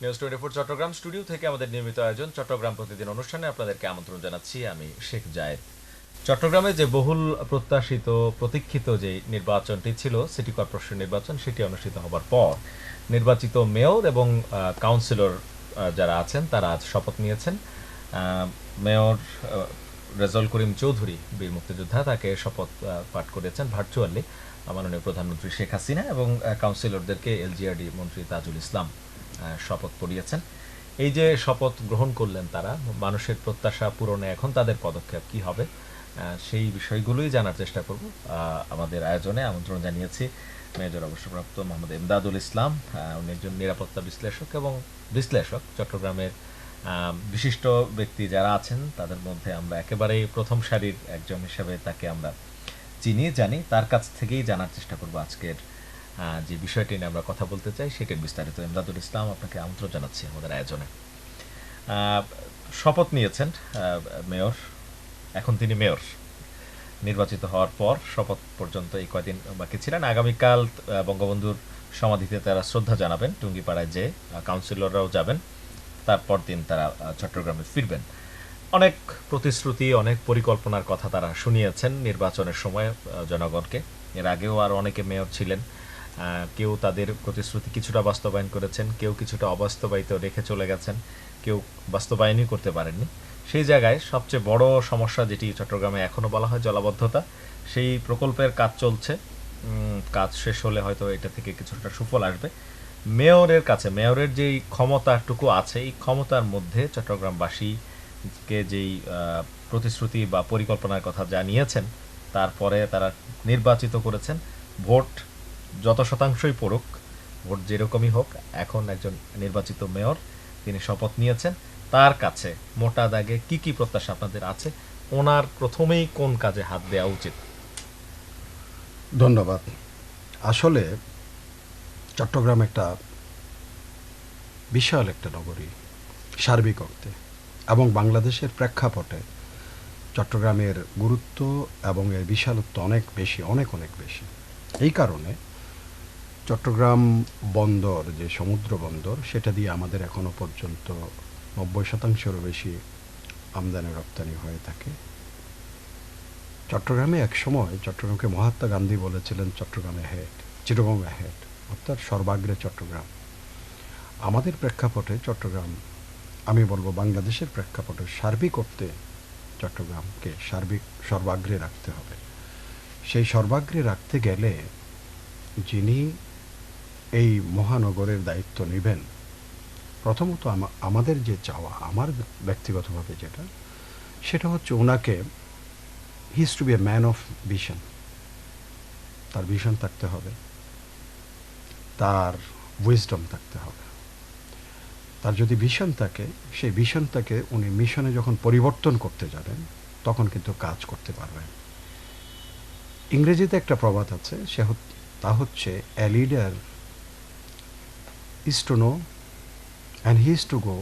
News 24 Chittagong studio থেকে আমাদের নিয়মিত আয়োজন চট্টগ্রাম প্রতিদিন অনুষ্ঠানে আপনাদেরকে আমন্ত্রণ জানাচ্ছি আমি শেখ জায়েদ। চট্টগ্রামে যে বহুল প্রত্যাশিত প্রতীক্ষিত যে নির্বাচনটি ছিল সিটি কর্পোরেশন নির্বাচন, সেটি অনুষ্ঠিত হবার পর নির্বাচিত মেয়র এবং কাউন্সিলর যারা আছেন তারা আজ শপথ নিয়েছেন। মেয়র রেজাউল করিম চৌধুরী, বীর মুক্তিযোদ্ধা, তাকে শপথ পাঠ করেছেন ভার্চুয়ালি মাননীয় প্রধানমন্ত্রী শেখ হাসিনা, এবং কাউন্সিলরদেরকে এলজিআরডি মন্ত্রী তাজুল ইসলাম শপথ পড়িয়েছেন। এই যে শপথ গ্রহণ করলেন তারা, মানুষের প্রত্যাশা পূরণে এখন তাদের পদক্ষেপ কি হবে সেই বিষয়গুলোই জানার চেষ্টা করব। আমাদের আয়োজনে আমন্ত্রণ জানিয়েছি মেজর অবসরপ্রাপ্ত মোহাম্মদ এমদাদুল ইসলাম। উনি একজন নিরাপত্তা বিশ্লেষক এবং চট্টগ্রামের বিশিষ্ট ব্যক্তি যারা আছেন তাদের মধ্যে আমরা একেবারেই প্রথম সারির একজন হিসেবে তাকে আমরা চিনি, জানি। তার কাছ থেকেই জানার চেষ্টা করব আজকের যে বিষয়টি নিয়ে আমরা কথা বলতে চাই সেটির বিস্তারিত। এমদাদুল ইসলাম, আপনাকে আমন্ত্রণ জানাচ্ছি আমাদের আয়োজনে। শপথ নিয়েছেন মেয়র, এখন তিনি মেয়র। নির্বাচিত হওয়ার পর শপথ পর্যন্ত এই কয়দিন বাকি ছিলেন। আগামীকাল বঙ্গবন্ধুর সমাধিতে তারা শ্রদ্ধা জানাবেন, টুঙ্গিপাড়ায় যে কাউন্সিলররাও যাবেন। তারপর দিন তারা চট্টগ্রামে ফিরবেন। অনেক প্রতিশ্রুতি, অনেক পরিকল্পনার কথা তারা শুনিয়েছেন নির্বাচনের সময় জনগণকে। এর আগেও আর অনেকে মেয়র ছিলেন, কেউ তাদের প্রতিশ্রুতি কিছুটা বাস্তবায়ন করেছেন, কেউ কিছুটা অবাস্তবায়িত রেখে চলে গেছেন, কেউ বাস্তবায়নই করতে পারেননি। সেই জায়গায় সবচেয়ে বড় সমস্যা যেটি চট্টগ্রামে এখনও বলা হয় জলাবদ্ধতা, সেই প্রকল্পের কাজ চলছে। কাজ শেষ হলে হয়তো এটা থেকে কিছুটা সুফল আসবে। মেয়রের কাছে, মেয়রের যেই ক্ষমতাটুকু আছে, এই ক্ষমতার মধ্যে চট্টগ্রামবাসীকে যেই প্রতিশ্রুতি বা পরিকল্পনার কথা জানিয়েছেন, তারপরে তারা নির্বাচিত করেছেন। ভোট যত শতাংশই পড়ুক, ভোট যেরকমই হোক, এখন একজন নির্বাচিত মেয়র তিনি শপথ নিয়েছেন। তার কাছে মোটা দাগে কি কি প্রত্যাশা আপনাদের আছে? ওনার প্রথমেই কোন কাজে হাত দেওয়া উচিত? ধন্যবাদ। আসলে চট্টগ্রাম একটা বিশাল একটা নগরী সার্বিক অর্থে, এবং বাংলাদেশের প্রেক্ষাপটে চট্টগ্রামের গুরুত্ব এবং এর বিশালত্ব অনেক বেশি, অনেক অনেক বেশি। এই কারণে চট্টগ্রাম বন্দর, যে সমুদ্র বন্দর, সেটা দিয়ে আমাদের এখনো পর্যন্ত 90%-এরও বেশি আমদানি রপ্তানি হয়ে থাকে। চট্টগ্রামে এক সময় চট্টগ্রামকে মহাত্মা গান্ধী বলেছিলেন চট্টগ্রামে হেড, চিটাগং হেড, অর্থাৎ সর্বাগ্রে চট্টগ্রাম। আমাদের প্রেক্ষাপটে চট্টগ্রাম, আমি বলবো বাংলাদেশের প্রেক্ষাপটে সার্বিক অর্থে চট্টগ্রামকে সর্বাগ্রে রাখতে হবে। সেই সর্বাগ্রে রাখতে গেলে যিনি এই মহানগরের দায়িত্ব নেবেন, প্রথমত আমাদের যে চাওয়া, আমার ব্যক্তিগতভাবে যেটা, সেটা হচ্ছে ওনাকে he is to be a man of vision. তার ভিশন থাকতে হবে, তার উইজডম থাকতে হবে। তার যদি ভিশন থাকে, সেই ভিশনটাকে উনি মিশনে যখন পরিবর্তন করতে যাবেন, তখন কিন্তু কাজ করতে পারবেন। ইংরেজিতে একটা প্রবাদ আছে, তা হচ্ছে a leader is to know and he is to go.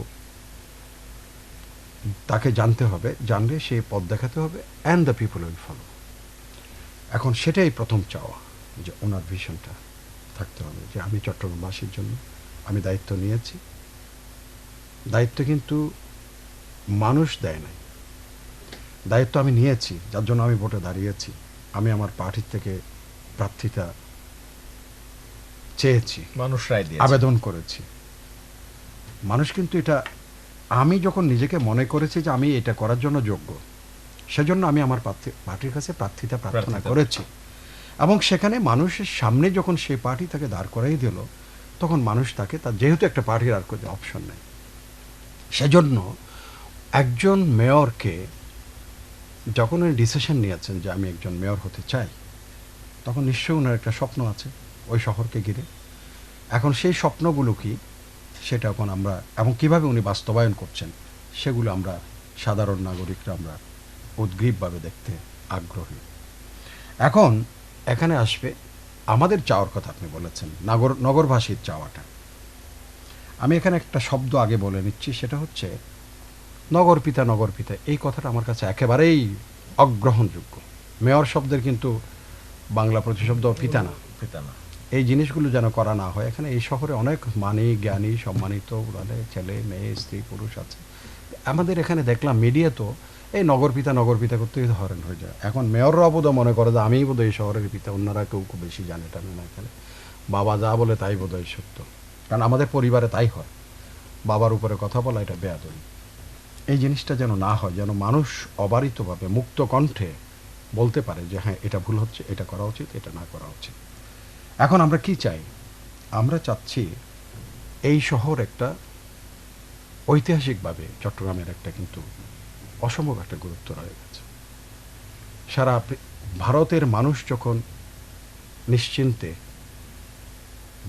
তাকে জানতে হবে, জানলে সেই পথ দেখাতে হবে, and the people will follow. এখন সেটাই প্রথম চাওয়া, যে ওনার ভিশনটা থাকতে হবে, যে আমি চট্টগ্রামবাসীর জন্য আমি দায়িত্ব নিয়েছি। দায়িত্ব কিন্তু মানুষ দেয় নাই, দায়িত্ব আমি নিয়েছি, যার জন্য আমি ভোটে দাঁড়িয়েছি। আমি আমার পার্টির থেকে প্রার্থিতা চেয়েছি, মানুষরাই দিয়েছে, আবেদন করেছি। মানুষ কিন্তু এটা, আমি যখন নিজেকে মনে করেছি যে আমি এটা করার জন্য যোগ্য, সেজন্য আমি আমার পার্টির কাছে প্রার্থনা করেছি। এবং সেখানে মানুষের সামনে যখন সেই পার্টি তাকে দাঁড় করাই দিল, তখন মানুষ তাকে, তার যেহেতু একটা পার্টির আর কোনো অপশন নেই, সেজন্য একজন মেয়রকে যখন উনি ডিসিশন নিয়েছেন যে আমি একজন মেয়র হতে চাই, তখন নিশ্চয়ই ওনার একটা স্বপ্ন আছে ওই শহরকে ঘিরে। এখন সেই স্বপ্নগুলো কি, সেটা এখন আমরা, এবং কীভাবে উনি বাস্তবায়ন করছেন, সেগুলো আমরা সাধারণ নাগরিকরা আমরা উদ্গ্রীবভাবে দেখতে আগ্রহী। এখন এখানে আসবে আমাদের চাওয়ার কথা। আপনি বলেছেন নগরবাসীর চাওয়াটা। আমি এখানে একটা শব্দ আগে বলে নিচ্ছি, সেটা হচ্ছে নগরপিতা। নগরপিতা এই কথাটা আমার কাছে একেবারেই অগ্রহণযোগ্য। মেয়র শব্দের কিন্তু বাংলা প্রতিশব্দ পিতা না, পিতা না। এই জিনিসগুলো যেন করা না হয়। এখানে এই শহরে অনেক মানি জ্ঞানী সম্মানিত মানে ছেলে মেয়ে স্ত্রী পুরুষ আছে। আমাদের এখানে দেখলাম মিডিয়া তো এই নগরপিতা করতেই হরেন হয়ে যায়। এখন মেয়ররাও বোধহয় মনে করে যে আমিই বোধহয় এই শহরের পিতা, অন্যরা কেউ খুব বেশি জানে টানে না। এখানে বাবা যা বলে তাই বোধহয় সত্য, কারণ আমাদের পরিবারে তাই হয়, বাবার উপরে কথা বলা এটা বেয়াদবি। এই জিনিসটা যেন না হয়, যেন মানুষ অবারিতভাবে মুক্ত কণ্ঠে বলতে পারে যে হ্যাঁ এটা ভুল হচ্ছে, এটা করা উচিত, এটা না করা উচিত। এখন আমরা কি চাই? আমরা চাচ্ছি এই শহর একটা ঐতিহাসিকভাবে চট্টগ্রামের একটা কিন্তু অসম্ভব একটা গুরুত্ব রয়ে গেছে। সারা ভারতের মানুষ যখন নিশ্চিন্তে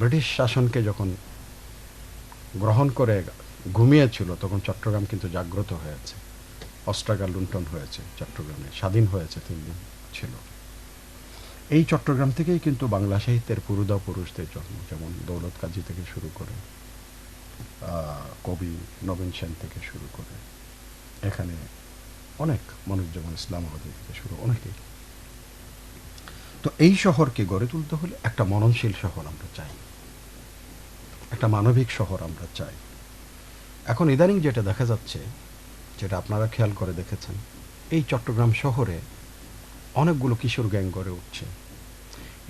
ব্রিটিশ শাসনকে যখন গ্রহণ করে ঘুমিয়েছিল, তখন চট্টগ্রাম কিন্তু জাগ্রত হয়েছে, অস্ত্রাগার লুণ্ঠন হয়েছে, চট্টগ্রামে স্বাধীন হয়েছে 3 দিন ছিল। এই চট্টগ্রাম থেকেই কিন্তু বাংলা সাহিত্যের পুরুধা পুরুষদের জন্ম, যেমন দৌলত কাজী থেকে শুরু করে কবি নবীন সেন থেকে শুরু করে এখানে অনেক মানুষ, যেমন ইসলামাবাদী থেকে শুরু অনেকেই। তো এই শহরকে গড়ে তুলতে হলে একটা মননশীল শহর আমরা চাই, একটা মানবিক শহর আমরা চাই। এখন ইদানিং যেটা দেখা যাচ্ছে, যেটা আপনারা খেয়াল করে দেখেছেন, এই চট্টগ্রাম শহরে অনেকগুলো কিশোর গ্যাং গড়ে উঠছে।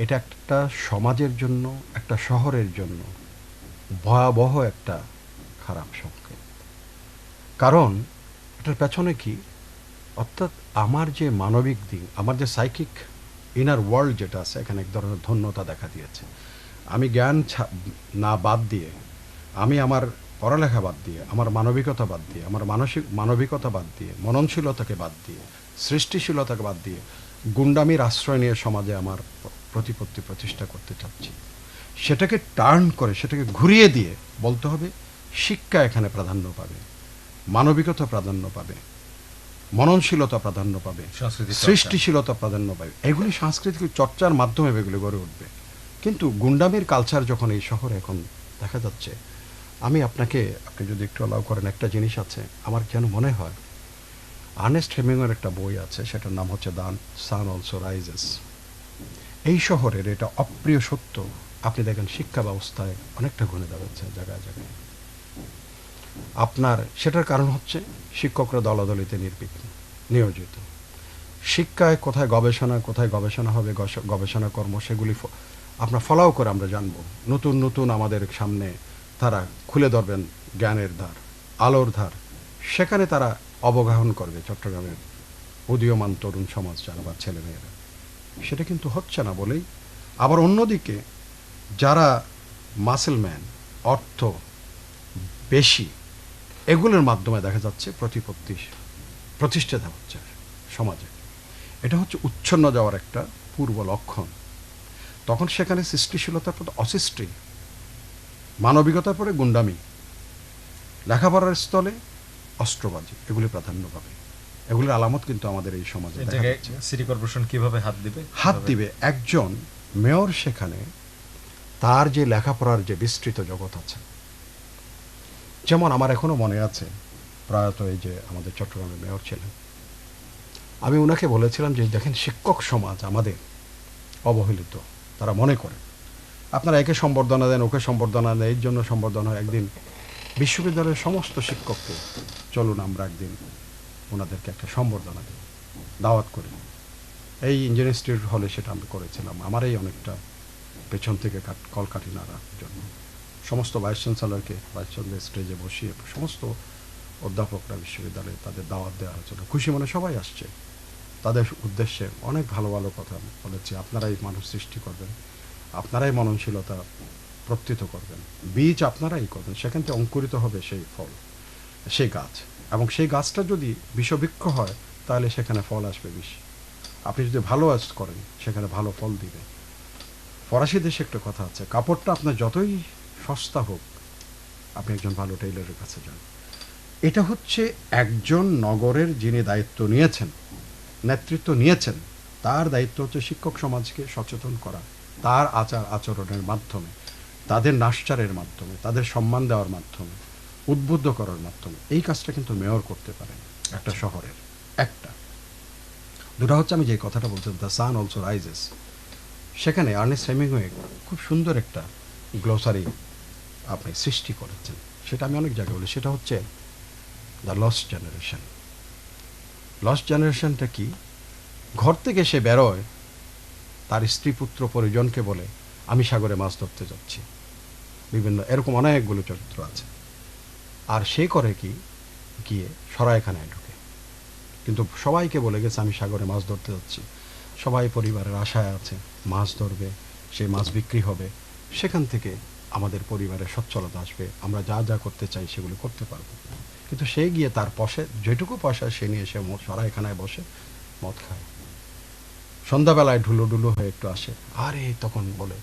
এটা একটা সমাজের জন্য, একটা শহরের জন্য ভয়াবহ একটা খারাপ সংকেত। কারণ এটার পেছনে কি, অর্থাৎ আমার যে মানবিক দিক, আমার যে সাইকিক ইনার ওয়ার্ল্ড যেটা আছে, এখানে এক ধরনের ধন্যতা দেখা দিয়েছে। আমি জ্ঞান না বাদ দিয়ে, আমি আমার পড়ালেখা বাদ দিয়ে, আমার মানবিকতা বাদ দিয়ে, আমার মানবিকতা বাদ দিয়ে, মননশীলতাকে বাদ দিয়ে, সৃষ্টিশীলতাকে বাদ দিয়ে গুন্ডামির আশ্রয় নিয়ে সমাজে আমার প্রতিপত্তি প্রতিষ্ঠা করতে চাচ্ছি। সেটাকে টার্ন করে, সেটাকে ঘুরিয়ে দিয়ে বলতে হবে শিক্ষা এখানে প্রাধান্য পাবে, মানবিকতা প্রাধান্য পাবে, মননশীলতা প্রাধান্য পাবে, সৃষ্টিশীলতা প্রাধান্য পাবে। এগুলি সাংস্কৃতিক চর্চার মাধ্যমে এগুলি গড়ে উঠবে। কিন্তু গুন্ডামির কালচার যখন এই শহরে এখন দেখা যাচ্ছে, আপনি যদি একটু অ্যালাউ করেন, একটা জিনিস আছে আমার যেন মনে হয়, আর্নেস্ট হেমিংওয়ের একটা বই আছে, সেটার নাম হচ্ছে দ্য সান অলসো রাইজেস। এই শহরের এটা অপ্রিয় সত্য, আপনি দেখেন শিক্ষা ব্যবস্থায় অনেকটা ঘুরে দাঁড়াচ্ছে জায়গায় জায়গায়। সেটার কারণ হচ্ছে শিক্ষকরা দলাদলিতে নিয়োজিত। শিক্ষায় কোথায় গবেষণা হবে, গবেষণা কর্ম, সেগুলি আপনার ফলাও করে আমরা জানব। নতুন নতুন আমাদের সামনে তারা খুলে ধরবেন জ্ঞানের ধার, আলোর ধার, সেখানে তারা অবগাহন করবে চট্টগ্রামের উদীয়মান তরুণ সমাজ যারা বা ছেলেমেয়েরা। সেটা কিন্তু হচ্ছে না বলেই আবার অন্যদিকে যারা মাসেলম্যান, অর্থ বেশি, এগুলোর মাধ্যমে দেখা যাচ্ছে প্রতিষ্ঠিত হচ্ছে সমাজে। এটা হচ্ছে উচ্ছন্ন যাওয়ার একটা পূর্ব লক্ষণ। তখন সেখানে সৃষ্টিশীলতার পরে অসৃষ্টি, মানবিকতার পরে গুন্ডামি, লেখাপড়ার স্থলে অস্ত্রবাজি, এগুলি প্রাধান্য পাবে। এগুলির আলামত কিন্তু আমাদের এই সমাজে দেখা যাচ্ছে। সিটি কর্পোরেশন কিভাবে হাত দিবে? একজন মেয়র সেখানে তার যে লেখাপড়ার যে বিস্তৃত জগৎ আছে, যেমন আমার এখনো মনে আছে, প্রয়াত এই যে আমাদের চট্টগ্রামের মেয়র ছিলেন, আমি ওনাকে বলেছিলাম যে দেখেন, শিক্ষক সমাজ আমাদের অবহেলিত। তারা মনে করে আপনারা একে সম্বর্ধনা দেন, ওকে সম্বর্ধনা দেন, এর জন্য সম্বর্ধনা। একদিন বিশ্ববিদ্যালয়ের সমস্ত শিক্ষককে চলুন আমরা একদিন ওনাদেরকে একটা সম্বর্ধনা দিই, দাওয়াত করি। এই ইঞ্জিনিয়ারিং ইনস্টিটিউট হলে সেটা আমি করেছিলাম। আমারই অনেকটা পেছন থেকে কলকাঠি নাড়ার জন্য সমস্ত ভাইস চ্যান্সেলর স্টেজে বসিয়ে সমস্ত অধ্যাপকরা বিশ্ববিদ্যালয়ে তাদের দাওয়াত দেওয়া হয়েছিল। খুশি মনে সবাই আসছে, তাদের উদ্দেশ্যে অনেক ভালো ভালো কথা বলেছি। আপনারাই মানুষ সৃষ্টি করবেন, আপনারাই মননশীলতা প্রত্যুত করবেন, বীজ আপনারাই করবেন, সেখান থেকে অঙ্কুরিত হবে সেই ফল, সেই গাছ। এবং সেই গাছটা যদি বিষবৃক্ষ হয়, তাহলে সেখানে ফল আসবে বিষ। আপনি যদি ভালো কাজ করেন, সেখানে ভালো ফল দিবে। ফরাসি দেশে একটা কথা আছে, কাপড়টা আপনার যতই সস্তা হোক, আপনি একজন ভালো টেইলরের কাছে যান। এটা হচ্ছে একজন নগরের যিনি দায়িত্ব নিয়েছেন, নেতৃত্ব নিয়েছেন, তার দায়িত্ব হচ্ছে শিক্ষক সমাজকে সচেতন করা, তার আচার আচরণের মাধ্যমে, তাদের নাশ্চারের মাধ্যমে, তাদের সম্মান দেওয়ার মাধ্যমে, উদ্বুদ্ধ করার মাধ্যমে। এই কাজটা কিন্তু মেয়র করতে পারেন একটা শহরের। দুটা হচ্ছে আমি যে কথাটা বলছিলাম, দ্য সান অলসো রাইজেস। সেখানে আর্নেস্ট হেমিংওয়ে খুব সুন্দর একটা গ্লোসারি আপনি সৃষ্টি করেছেন, সেটা আমি অনেক জায়গায় বলি, সেটা হচ্ছে দ্য লস্ট জেনারেশন। লস্ট জেনারেশনটা কি? ঘর থেকে সে বেরোয়, তার স্ত্রী পুত্র পরিজনকে বলে আমি সাগরে মাছ ধরতে যাচ্ছি, বিভিন্ন এরকম অনেকগুলো চরিত্র আছে। আর সে করে কি, গিয়ে সরাইখানায় ঢুকে, কিন্তু সবাইকে বলে গেছে আমি সাগরে মাছ ধরতে যাচ্ছি, সবাই পরিবারের আশায় আছে মাছ ধরবে, সেই মাছ বিক্রি হবে, সেখান থেকে আমাদের পরিবারের সচ্ছলতা আসবে, আমরা যা যা করতে চাই সেগুলো করতে পারবো। কিন্তু সে গিয়ে তার যেটুকু পয়সা সে নিয়ে সে সরাইখানায় বসে মদ খায়, সন্ধ্যাবেলায় ঢুলো ঢুলো হয়ে একটু আসে, আরে তখন বলে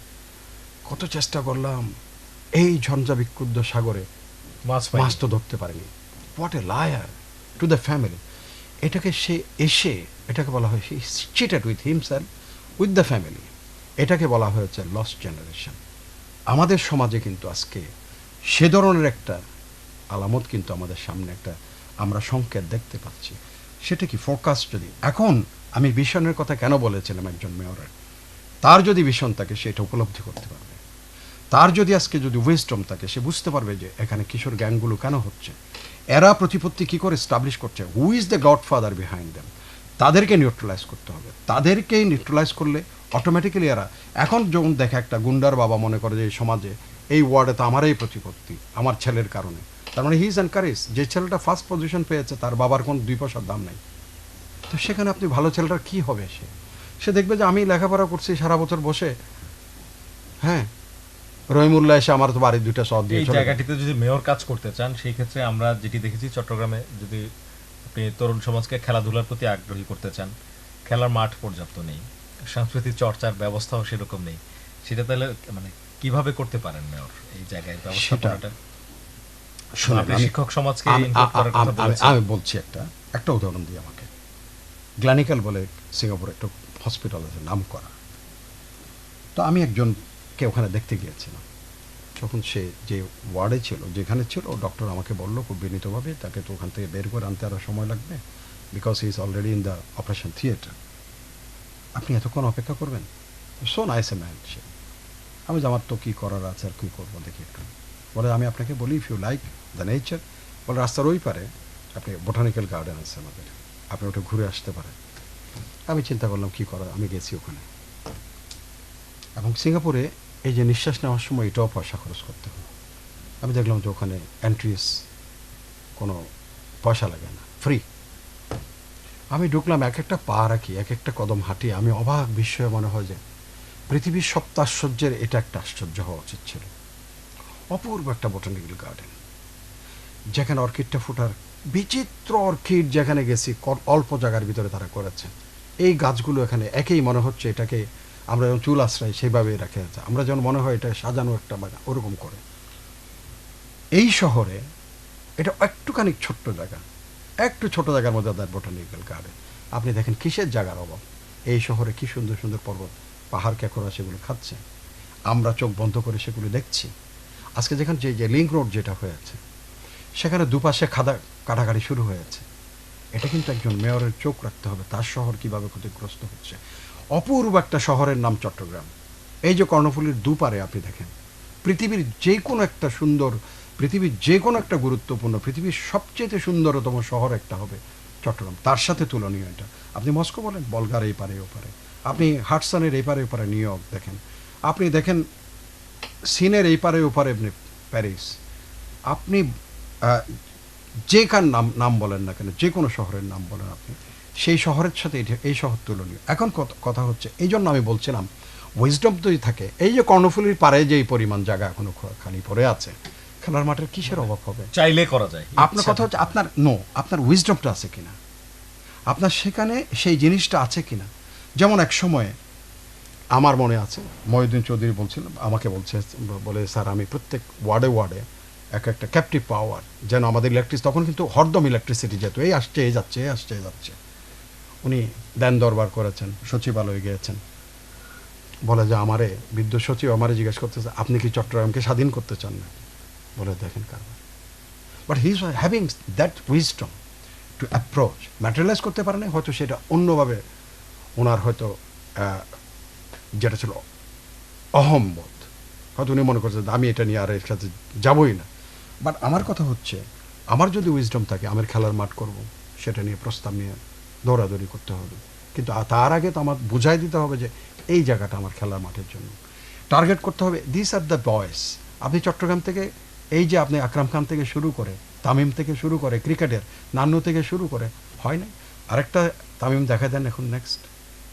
কত চেষ্টা করলাম এই ঝঞ্ঝা বিক্ষুব্ধ সাগরে মাছ তো ধরতে পারেনি। What a liar to the family. এটাকে সে এসে এটাকে বলা হয় cheated with himself with the family, এটাকে বলা হয়েছে লস্ট জেনারেশন। আমাদের সমাজে কিন্তু আজকে সে ধরনের একটা আলামত কিন্তু আমাদের সামনে একটা আমরা সংকেত দেখতে পাচ্ছি। সেটা কি ফোকাস যদি এখন আমি ভিশনের কথা কেন বলেছিলাম, একজন মেয়রের তার যদি ভিশন থাকে সেটা উপলব্ধি করতে পারবে, তার যদি আজকে যদি উইজডম থাকে সে বুঝতে পারবে যে এখানে কিশোর গ্যাংগুলো কেন হচ্ছে, এরা প্রতিপত্তি কী করে স্টাবলিশ করছে, who is the godfather behind them, তাদেরকে নিউট্রালাইজ করতে হবে। তাদেরকেই নিউট্রালাইজ করলে অটোমেটিক্যালি এরা এখন যখন দেখে একটা গুন্ডার বাবা মনে করে যে এই সমাজে এই ওয়ার্ডে তো আমারই প্রতিপত্তি আমার ছেলের কারণে, তার মানে হি ইজ এনকারেজ, যে ছেলেটা ফার্স্ট পজিশন পেয়েছে তার বাবার কোনো 2 পয়সার দাম নাই, তো সেখানে আপনি ভালো ছেলেটার কী হবে, সে দেখবে যে আমি লেখাপড়া করছি সারা বছর বসে, হ্যাঁ রহিমুল্লাহ এসে আমার তো বাড়ির 2টা শট দিয়ে এই জায়গাটিতে যদি মেয়র কাজ করতে চান, সেই ক্ষেত্রে আমরা যেটি দেখেছি চট্টগ্রামে, যদি আপনি তরুণ সমাজকে খেলাধুলার প্রতি আগ্রহী করতে চান, খেলার মাঠ পর্যাপ্ত নেই, সাংস্কৃতিক চর্চার ব্যবস্থাও সেরকম নেই, সেটা তাহলে মানে কিভাবে করতে পারেন মেয়র এই জায়গায় ব্যবস্থাপনাটা? আপনি শিক্ষক সমাজকে ইনভলভ করার কথা বলেছেন। আমি বলছি একটা উদাহরণ দিই আমাকে। গ্ল্যানিকাল বলে সিঙ্গাপুরে একটা হসপিটাল আছে নাম করা, তো আমি একজনকে ওখানে দেখতে গিয়েছিলাম, তখন সে যে ওয়ার্ডে ছিল যেখানে ছিল ডক্টর আমাকে বললো খুব বিনীতভাবে তাকে তো ওখান থেকে বের করে আনতে আরও সময় লাগবে, because he is already in the operation theatre, আপনি এতক্ষণ অপেক্ষা করবেন? সো নাইস এ ম্যান সে। আমি আমার তো কী করার আছে আর কী করবো দেখি একটু, বলে আমি আপনাকে বলি if you like the nature, বলে রাস্তার ওই পারে আপনি বোটানিক্যাল গার্ডেন আছে আমাদের, আপনি ওটা ঘুরে আসতে পারেন। আমি চিন্তা করলাম কী করা, আমি গেছি ওখানে, এবং সিঙ্গাপুরে এই যে নিঃশ্বাস নেওয়ার সময় এটাও পয়সা খরচ করতে হয়। আমি দেখলাম যে ওখানে এন্ট্রিস কোনো পয়সা লাগে না, ফ্রি। আমি ঢুকলাম, এক একটা পা রাখি, এক একটা কদম হাঁটি, আমি অবাক বিস্ময়ে মনে হয় যে পৃথিবীর সপ্তাশ্চর্যের এটা একটা আশ্চর্য হওয়া উচিত ছিল। অপূর্ব একটা বোটানিক্যাল গার্ডেন, যেখানে অর্কিডটা ফোটার বিচিত্র অর্কিড, যেখানে গেছি অল্প জায়গার ভিতরে তারা করেছে। এই গাছগুলো এখানে একেই মনে হচ্ছে এটাকে আমরা যেমন চুল আশ্রয় সেইভাবে রাখা আছে, আমরা যেমন মনে হয় এটা সাজানো একটা বাগান ওরকম করে। এই শহরে এটা একটুখানি ছোট্ট জায়গা, একটু ছোট জায়গার মধ্যে তার বোটানিক্যাল গার্ডেন, আপনি দেখেন কিসের জায়গার অভাব। এই শহরে কি সুন্দর সুন্দর পর্বত পাহাড় ক্যাকড়া সেগুলো খাচ্ছে, আমরা চোখ বন্ধ করে সেগুলো দেখছি। আজকে যেখানে যে লিঙ্ক রোড যেটা হয়েছে সেখানে দুপাশে কাটাকাটি শুরু হয়েছে, এটা কিন্তু একজন মেয়রের চোখ রাখতে হবে, তার শহর কিভাবে ক্ষতিগ্রস্ত হচ্ছে। অপূর্ব একটা শহরের নাম চট্টগ্রাম, এই যে কর্ণফুলীর দুপারে আপনি দেখেন পৃথিবীর যে কোনো একটা সুন্দর, পৃথিবীর যে কোনো একটা গুরুত্বপূর্ণ, পৃথিবীর সবচেয়ে সুন্দরতম শহর একটা হবে চট্টগ্রাম, তার সাথে তুলনীয় এটা। আপনি মস্কো বলেন, বলগার এই পারে ওপারে, আপনি হাটসনের এই পারে ওপারে নিউ ইয়র্ক দেখেন, আপনি দেখেন সিনের এই পারে ওপারে আপনি প্যারিস, আপনি যেখান নাম বলেন না কেন, যে কোনো শহরের নাম বলেন আপনি, সেই শহরের সাথে এই শহর তুলনীয়। এখন কথা হচ্ছে, এই জন্য আমি বলছিলাম উইজডম যদি থাকে, এই যে কর্ণফুলীর পারে যে পরিমাণ জায়গা এখনো খালি পড়ে আছে, খেলার মাঠের কিসের অভাব হবে? চাইলে করা যায়। আপনার কথা হচ্ছে আপনার উইজডমটা আছে কিনা, আপনার সেখানে সেই জিনিসটা আছে কিনা। যেমন এক সময়ে আমার মনে আছে মহিউদ্দিন চৌধুরী বলছিলাম, আমাকে বলে স্যার আমি প্রত্যেক ওয়ার্ডে একটা ক্যাপটিভ পাওয়ার, যেন আমাদের তখন কিন্তু হরদম ইলেকট্রিসিটি যেত, এই আসছে এই যাচ্ছে এই আসছে এই যাচ্ছে। উনি দেন দরবার করেছেন, সচিবালয়ে গিয়েছেন, বলে যে আমারে বিদ্যুৎ সচিব আমারে জিজ্ঞেস করতেছে আপনি কি চট্টগ্রামকে স্বাধীন করতে চান না, বলে দেখেন কারবার। But he is having that wisdom to approach, materialize করতে পারে না হয়তো, সেটা অন্যভাবে ওনার হয়তো যেটা ছিল অহম্বোধ। হয়তো উনি মনে করছেন আমি এটা নিয়ে আর এর সাথে যাবই না। বাট আমার কথা হচ্ছে, আমার যদি উইজডম থাকে, আমার খেলার মাঠ করব, সেটা নিয়ে প্রস্তাব নিয়ে দৌড়াদৌড়ি করতে হবে। কিন্তু তার আগে তো আমার বুঝাই দিতে হবে যে এই জায়গাটা আমার খেলার মাঠের জন্য। টার্গেট করতে হবে, দিস আর দ্য বয়েস। আপনি চট্টগ্রাম থেকে এই যে আপনি আকরাম খান থেকে শুরু করে, তামিম থেকে শুরু করে, ক্রিকেটের নান্নু থেকে শুরু করে, হয় না আরেকটা তামিম দেখা দেন এখন নেক্সট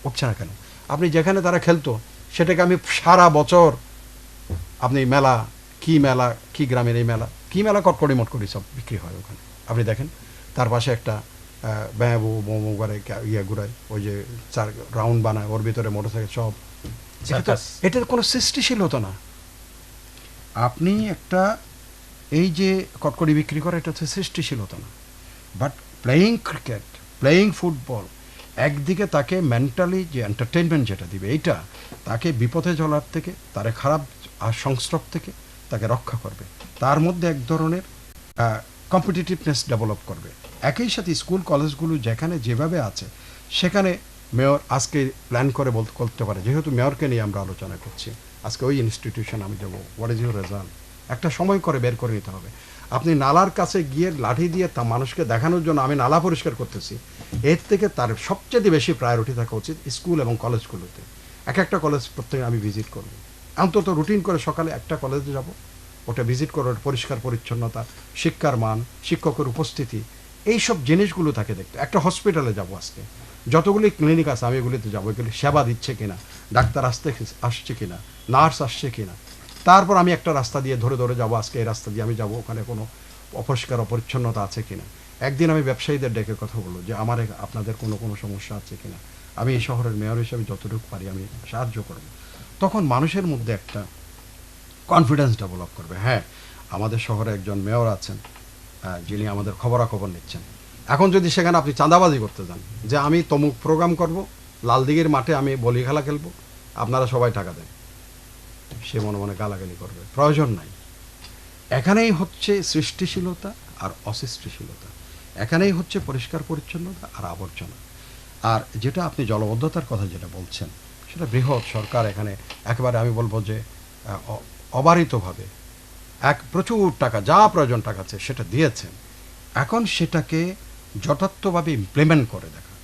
উঠছে না কেন? আপনি যেখানে তারা খেলতো সেটাকে আমি সারা বছর, আপনি মেলা কি গ্রামের এই মেলা কি মেলা কটকটি মটকটি সব বিক্রি হয় ওখানে। আপনি দেখেন তার পাশে একটা ব্যাবু মোমো করে ইয়ে ঘুরায়, ওই যে 4 রাউন্ড বানায়, ওর ভিতরে মোটরসাইকেল সব। এটার কোনো সৃষ্টিশীল হতো না। আপনি একটা এই যে কটকটি বিক্রি করে, এটা হচ্ছে সৃষ্টিশীল হতো না। But playing cricket, playing football, একদিকে তাকে মেন্টালি যে এন্টারটেনমেন্ট যেটা দিবে, এইটা তাকে বিপথে চলার থেকে, তার খারাপ সংস্রব থেকে তাকে রক্ষা করবে। তার মধ্যে এক ধরনের কম্পিটিটিভনেস ডেভেলপ করবে। একই সাথে স্কুল কলেজগুলো যেখানে যেভাবে আছে, সেখানে মেয়র আজকে প্ল্যান করে করতে পারে, যেহেতু মেয়রকে নিয়ে আমরা আলোচনা করছি, আজকে ওই ইনস্টিটিউশন আমি দেবো, হোয়াট ইজ ইউর রেজাল্ট, একটা সময় করে বের করে নিতে হবে। আপনি নালার কাছে গিয়ে লাঠি দিয়ে তা মানুষকে দেখানোর জন্য আমি নালা পরিষ্কার করতেছি, এর থেকে তার সবচেয়ে বেশি প্রায়োরিটি থাকা উচিত স্কুল এবং কলেজগুলোতে। এক একটা কলেজ প্রত্যেকে আমি ভিজিট করব, অন্তত রুটিন করে সকালে একটা কলেজে যাব, ওটা ভিজিট করে পরিষ্কার পরিচ্ছন্নতা, শিক্ষার মান, শিক্ষকের উপস্থিতি, এই সব জিনিসগুলো তাকে দেখতে। একটা হসপিটালে যাব আজকে, যতগুলি ক্লিনিক আছে আমি এগুলিতে যাবো, এগুলি সেবা দিচ্ছে কিনা, ডাক্তার আসছে কিনা, নার্স আসছে কিনা। তারপর আমি একটা রাস্তা দিয়ে ধরে ধরে যাবো, আজকে এই রাস্তা দিয়ে আমি যাবো, ওখানে কোনো অপরিষ্কার অপরিচ্ছন্নতা আছে কিনা। একদিন আমি ব্যবসায়ীদের ডেকে কথা বলবো যে আমার আপনাদের কোনো সমস্যা আছে কিনা, আমি এই শহরের মেয়র হিসেবে যতটুকু পারি আমি সাহায্য করব। তখন মানুষের মধ্যে একটা কনফিডেন্স ডেভেলপ করবে। হ্যাঁ, আমাদের শহরে একজন মেয়র আছেন যিনি আমাদের খবরাখবর নিচ্ছেন। এখন যদি সেখানে আপনি চাঁদাবাজি করতে যান, যে আমি তমুক প্রোগ্রাম করব, লালদিঘির মাঠে আমি বলি খেলা খেলবো, আপনারা সবাই টাকা দেন, সে মনে মনে গালাগালি করবে, প্রয়োজন নাই। এখানেই হচ্ছে সৃষ্টিশীলতা আর অসৃষ্টিশীলতা, এখানেই হচ্ছে পরিষ্কার পরিচ্ছন্নতা আর আবর্জনা। আর যেটা আপনি জলবদ্ধতার কথা যেটা বলছেন, সেটা বৃহৎ সরকার এখানে একেবারে আমি বলবো যে অবারিতভাবে প্রচুর টাকা, যা প্রয়োজন টাকা আছে সেটা দিয়েছেন। এখন সেটাকে যথার্থভাবে ইমপ্লিমেন্ট করে দেখা,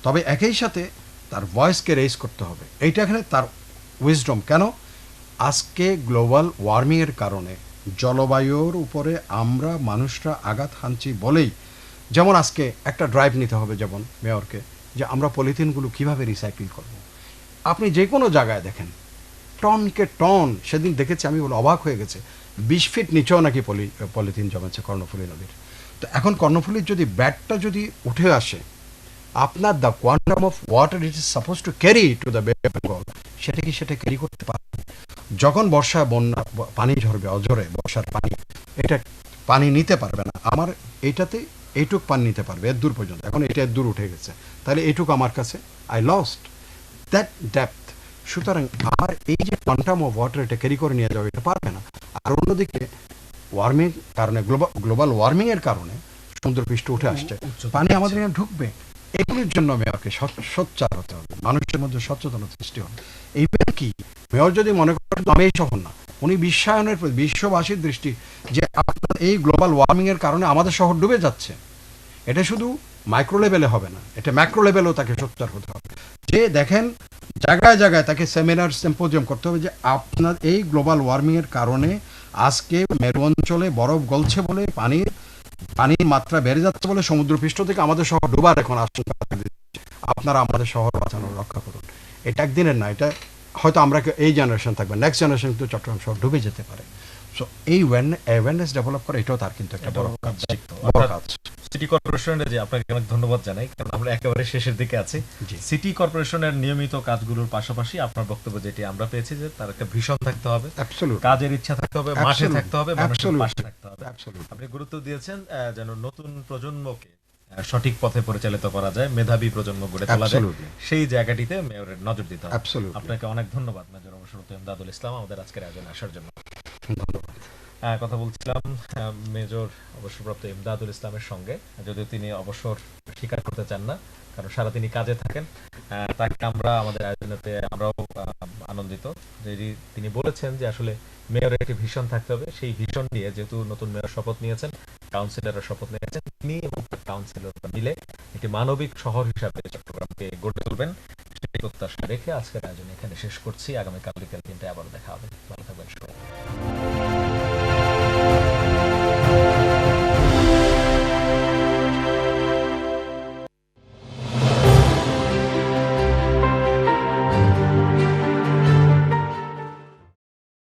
তবে একই সাথে তার ভয়েসকে রেজ করতে হবে। এইটা এখানে তার উইজডম। কেন আজকে গ্লোবাল ওয়ার্মিংয়ের কারণে জলবায়ুর উপরে আমরা মানুষরা আঘাত হানছি বলেই, যেমন আজকে একটা ড্রাইভ নিতে হবে, যেমন মেয়রকে, যে আমরা পলিথিনগুলো কিভাবে রিসাইকেল করব। আপনি যে কোনো জায়গায় দেখেন টনকে টন, সেদিন দেখেছি আমি, বলে অবাক হয়ে গেছে, 20 ফিট নিচেও নাকি পলিথিন জমেছে কর্ণফুলী নদীর। তো এখন কর্ণফুলীর যদি ব্যাটটা যদি উঠে আসে, আপনার the quantum of water it is suppose to carry to the বে অফ বেঙ্গল, সেটা কি সেটা ক্যারি করতে পারবে? যখন বর্ষা বন্যা পানি ঝরবে অঝরে, বর্ষার পানি, এটা পানি নিতে পারবে না। আমার এইটাতে এইটুক পানি নিতে পারবে এর দূর পর্যন্ত, এখন এটা এর দূর উঠে গেছে, তাহলে এইটুক আমার কাছে আই লস্ট দ্যাট ডেপথ। সুতরাং আমার এই যে কোয়ান্টাম অফ ওয়াটার, এটা ক্যারি করে নিয়ে যাওয়া এটা পারবে না। আর অন্যদিকে ওয়ার্মিং কারণে, গ্লোবাল ওয়ার্মিং এর কারণে সমুদ্রপৃষ্ঠ উঠে আসছে, পানি আমাদের এখানে ঢুকবে। এগুলির জন্য মেয়রকে সোচ্চার হতে হবে, মানুষের মধ্যে সচেতনতা সৃষ্টি হবে। এইবার কি মেয়র যদি মনে করেন আমি এই শহর না, উনি বিশ্বায়নের প্রতি বিশ্ববাসীর দৃষ্টি যে আপনার এই গ্লোবাল ওয়ার্মিং এর কারণে আমাদের শহর ডুবে যাচ্ছে, এটা শুধু মাইক্রো লেভেলে হবে না, এটা ম্যাক্রো লেভেলেও তাকে সোচ্চার হতে হবে। যে দেখেন জায়গায় জায়গায় তাকে সেমিনার সিম্পোজিয়াম করতে হবে যে আপনার এই গ্লোবাল ওয়ার্মিং এর কারণে আজকে মেরু অঞ্চলে বরফ গলছে বলে, পানির মাত্রা বেড়ে যাচ্ছে বলে সমুদ্রপৃষ্ঠ থেকে আমাদের শহর ডুবার এখন আশঙ্কা দিচ্ছে, আপনারা আমাদের শহর বাঁচানোর রক্ষা করুন। এটা একদিনের না, এটা হয়তো আমরা এই জেনারেশন থাকবে, নেক্সট জেনারেশন কিন্তু চট্টগ্রাম শহর ডুবে যেতে পারে। সো এই অ্যাওয়ারনেস ডেভেলপ করা, এটাও তার কিন্তু একটা বড় কাজ। সিটি কর্পোরেশনের যে আপনাকে অনেক ধন্যবাদ জানাই, কারণ আমরা একেবারে শেষের দিকে আছি। সিটি কর্পোরেশনের নিয়মিত কাজগুলোর পাশাপাশি আপনার বক্তব্য যেটি আমরা পেয়েছি, যে তার একটা ভিশন থাকতে হবে, কাজের ইচ্ছা থাকতে হবে, মাঠে থাকতে হবে, মানুষের পাশে থাকতে হবে। আপনি গুরুত্ব দিয়েছেন যেন নতুন প্রজন্মকে সঠিক পথে পরিচালিত করা যায়, মেধাবী প্রজন্ম গড়ে তোলা যায়, সেই জায়গাটিতে মেয়রের নজর দিতে হবে। আপনাকে অনেক ধন্যবাদ মেজর অবসরপ্রাপ্ত ইমদাদুল ইসলাম আমাদের আজকের আয়োজনে আসার জন্য। কথা বলছিলাম মেজর অবসরপ্রাপ্ত ইমদাদুল ইসলামের সঙ্গে, যদিও তিনি অবসর স্বীকার করতে চান না, কারণ সারা তিনি কাজে থাকেন। তাকে আমরা আমাদের আয়োজনেতে আমরাও আনন্দিত যে তিনি বলেছেন যে আসলে মেয়রের একটি ভিশন থাকতে হবে। সেই ভিশন নিয়ে যেহেতু নতুন মেয়র শপথ নিয়েছেন, কাউন্সিলররা শপথ নিয়েছেন, তিনি এবং তার কাউন্সিলররা মিলে একটি মানবিক শহর হিসাবে চট্টগ্রামকে গড়ে তুলবেন, সেই প্রত্যাশা রেখে আজকের আয়োজন এখানে শেষ করছি। আগামীকাল বিকেল 3টায় আবার দেখা হবে। ভালো থাকবেন সবাই।